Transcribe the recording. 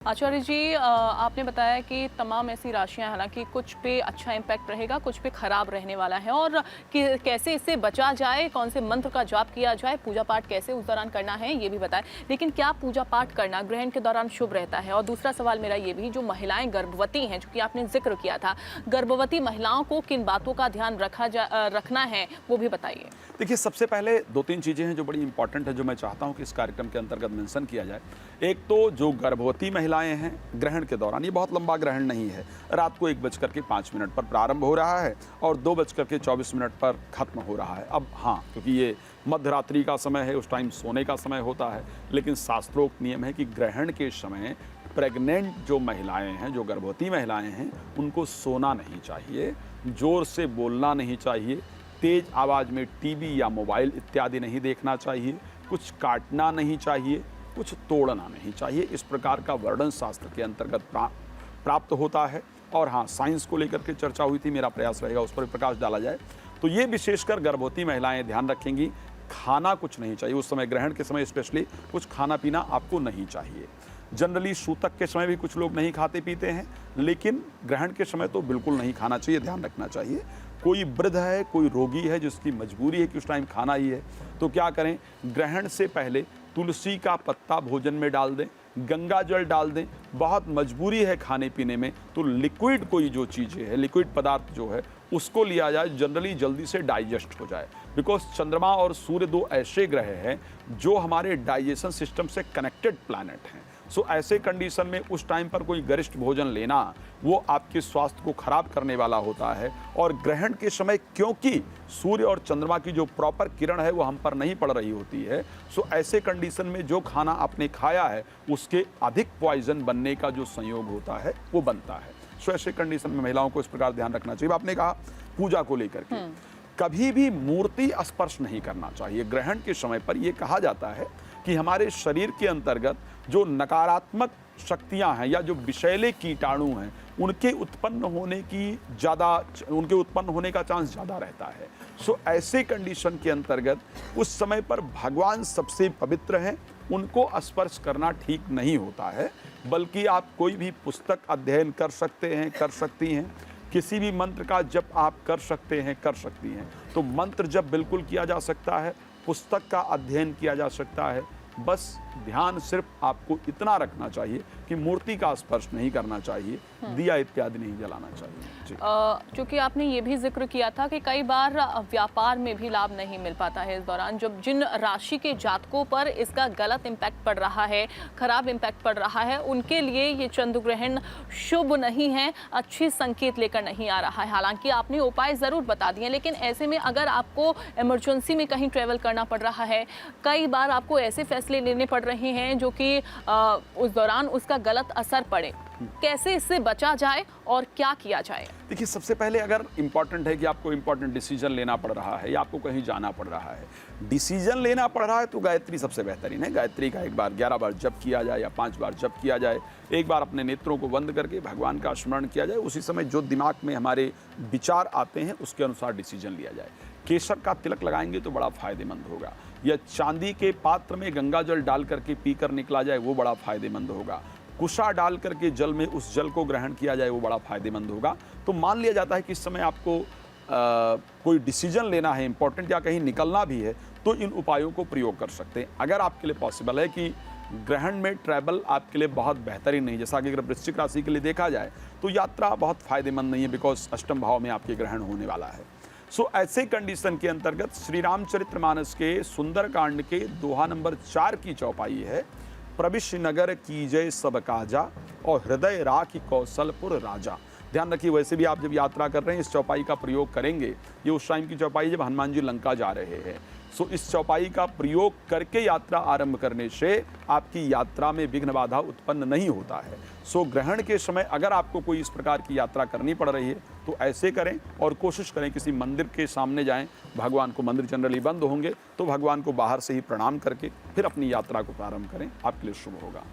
आचार्य जी, आपने बताया कि तमाम ऐसी राशियां, हालांकि कुछ पे अच्छा इम्पैक्ट रहेगा, कुछ पे खराब रहने वाला है, और कैसे इससे बचा जाए, कौन से मंत्र का जाप किया जाए, पूजा पाठ कैसे उस दौरान करना है, ये भी बताएं। लेकिन क्या पूजा पाठ करना ग्रहण के दौरान शुभ रहता है? और दूसरा सवाल मेरा ये भी, जो महिलाएं गर्भवती हैं, जो कि आपने जिक्र किया था, गर्भवती महिलाओं को किन बातों का ध्यान रखना है, वो भी बताइए। देखिए, सबसे पहले दो तीन चीज़ें हैं जो बड़ी इंपॉर्टेंट है, जो मैं चाहता हूं कि इस कार्यक्रम के अंतर्गत मेंशन किया जाए। एक तो जो गर्भवती महिलाएं हैं ग्रहण के दौरान, ये बहुत लंबा ग्रहण नहीं है, रात को 1:05 पर प्रारंभ हो रहा है और 2:24 पर खत्म हो रहा है। अब हाँ, क्योंकि ये मध्य रात्रि का समय है, उस टाइम सोने का समय होता है, लेकिन शास्त्रोक्त नियम है कि ग्रहण के समय प्रेग्नेंट जो महिलाएं हैं, जो गर्भवती महिलाएं हैं, उनको सोना नहीं चाहिए, जोर से बोलना नहीं चाहिए, तेज आवाज़ में टीवी या मोबाइल इत्यादि नहीं देखना चाहिए, कुछ काटना नहीं चाहिए, कुछ तोड़ना नहीं चाहिए। इस प्रकार का वर्णन शास्त्र के अंतर्गत प्राप्त होता है। और हाँ, साइंस को लेकर के चर्चा हुई थी, मेरा प्रयास रहेगा उस पर प्रकाश डाला जाए। तो ये विशेषकर गर्भवती महिलाएं ध्यान रखेंगी। खाना कुछ नहीं चाहिए उस समय, ग्रहण के समय स्पेशली कुछ खाना पीना आपको नहीं चाहिए। जनरली सूतक के समय भी कुछ लोग नहीं खाते पीते हैं, लेकिन ग्रहण के समय तो बिल्कुल नहीं खाना चाहिए, ध्यान रखना चाहिए। कोई वृद्ध है, कोई रोगी है जिसकी मजबूरी है कि उस टाइम खाना ही है, तो क्या करें, ग्रहण से पहले तुलसी का पत्ता भोजन में डाल दें, गंगा जल डाल दें। बहुत मजबूरी है खाने पीने में, तो लिक्विड कोई जो चीज़ें है, लिक्विड पदार्थ जो है उसको लिया जाए, जनरली जल्दी से डाइजेस्ट हो जाए। बिकॉज चंद्रमा और सूर्य दो ऐसे ग्रह हैं जो हमारे डाइजेशन सिस्टम से कनेक्टेड प्लैनेट हैं। सो ऐसे कंडीशन में उस टाइम पर कोई गरिष्ठ भोजन लेना वो आपके स्वास्थ्य को खराब करने वाला होता है। और ग्रहण के समय क्योंकि सूर्य और चंद्रमा की जो प्रॉपर किरण है वो हम पर नहीं पड़ रही होती है, सो ऐसे कंडीशन में जो खाना आपने खाया है उसके अधिक पॉइजन बनने का जो संयोग होता है वो बनता है। सो ऐसे कंडीशन में महिलाओं को इस प्रकार ध्यान रखना चाहिए। आपने कहा पूजा को लेकर के, कभी भी मूर्ति स्पर्श नहीं करना चाहिए। ग्रहण के समय पर यह कहा जाता है कि हमारे शरीर के अंतर्गत जो नकारात्मक शक्तियां हैं या जो विषैले कीटाणु हैं, उनके उत्पन्न होने का चांस ज़्यादा रहता है। सो ऐसे कंडीशन के अंतर्गत उस समय पर भगवान सबसे पवित्र हैं, उनको स्पर्श करना ठीक नहीं होता है। बल्कि आप कोई भी पुस्तक अध्ययन कर सकते हैं, कर सकती हैं, किसी भी मंत्र का जप आप कर सकते हैं, कर सकती हैं। तो मंत्र जप बिल्कुल किया जा सकता है, पुस्तक का अध्ययन किया जा सकता है। बस ध्यान सिर्फ आपको इतना रखना चाहिए कि मूर्ति का स्पर्श नहीं करना चाहिए, दिया इत्यादि नहीं जलाना चाहिए। चूँकि आपने ये भी जिक्र किया था कि कई बार व्यापार में भी लाभ नहीं मिल पाता है इस दौरान, जब जिन राशि के जातकों पर इसका गलत इम्पैक्ट पड़ रहा है, खराब इम्पैक्ट पड़ रहा है, उनके लिए ये चंद्र ग्रहण शुभ नहीं है, अच्छी संकेत लेकर नहीं आ रहा है। हालांकि आपने उपाय ज़रूर बता दिए, लेकिन ऐसे में अगर आपको इमरजेंसी में कहीं ट्रैवल करना पड़ रहा है, कई बार आपको ऐसे फैसले लेने पड़ रहे हैं जो कि उस दौरान उसका गलत असर पड़े, कैसे इससे बचा जाए और क्या किया जाए? देखिए, सबसे पहले अगर इम्पॉर्टेंट है कि आपको इम्पॉर्टेंट डिसीजन लेना पड़ रहा है या आपको कहीं जाना पड़ रहा है, डिसीजन लेना पड़ रहा है, तो गायत्री सबसे बेहतरीन है। गायत्री का 11 बार जप किया जाए या 5 बार जप किया जाए। एक बार अपने नेत्रों को बंद करके भगवान का स्मरण किया जाए, उसी समय जो दिमाग में हमारे विचार आते हैं उसके अनुसार डिसीजन लिया जाए। केसर का तिलक लगाएंगे तो बड़ा फायदेमंद होगा, या चांदी के पात्र में गंगा जल डाल करके पीकर निकला जाए, वो बड़ा फायदेमंद होगा। कुशा डाल करके जल में उस जल को ग्रहण किया जाए, वो बड़ा फायदेमंद होगा। तो मान लिया जाता है कि इस समय आपको कोई डिसीजन लेना है इंपॉर्टेंट, या कहीं निकलना भी है, तो इन उपायों को प्रयोग कर सकते हैं। अगर आपके लिए पॉसिबल है कि ग्रहण में ट्रैवल आपके लिए बहुत बेहतरीन नहीं, जैसा कि अगर वृश्चिक राशि के लिए देखा जाए तो यात्रा बहुत फायदेमंद नहीं है, बिकॉज अष्टम भाव में आपके ग्रहण होने वाला है। सो ऐसे कंडीशन के अंतर्गत श्री रामचरितमानस के सुंदरकांड के दोहा नंबर 4 की चौपाई है, प्रविश्य नगर कीजय सब काजा और हृदय राखी कौशलपुर राजा। ध्यान रखिए, वैसे भी आप जब यात्रा कर रहे हैं इस चौपाई का प्रयोग करेंगे। ये उस टाइम की चौपाई जब हनुमान जी लंका जा रहे हैं। सो इस चौपाई का प्रयोग करके यात्रा आरंभ करने से आपकी यात्रा में विघ्न बाधा उत्पन्न नहीं होता है। सो ग्रहण के समय अगर आपको कोई इस प्रकार की यात्रा करनी पड़ रही है तो ऐसे करें, और कोशिश करें किसी मंदिर के सामने जाएं। भगवान को, मंदिर जनरली बंद होंगे, तो भगवान को बाहर से ही प्रणाम करके फिर अपनी यात्रा को प्रारंभ करें, आपके लिए शुभ होगा।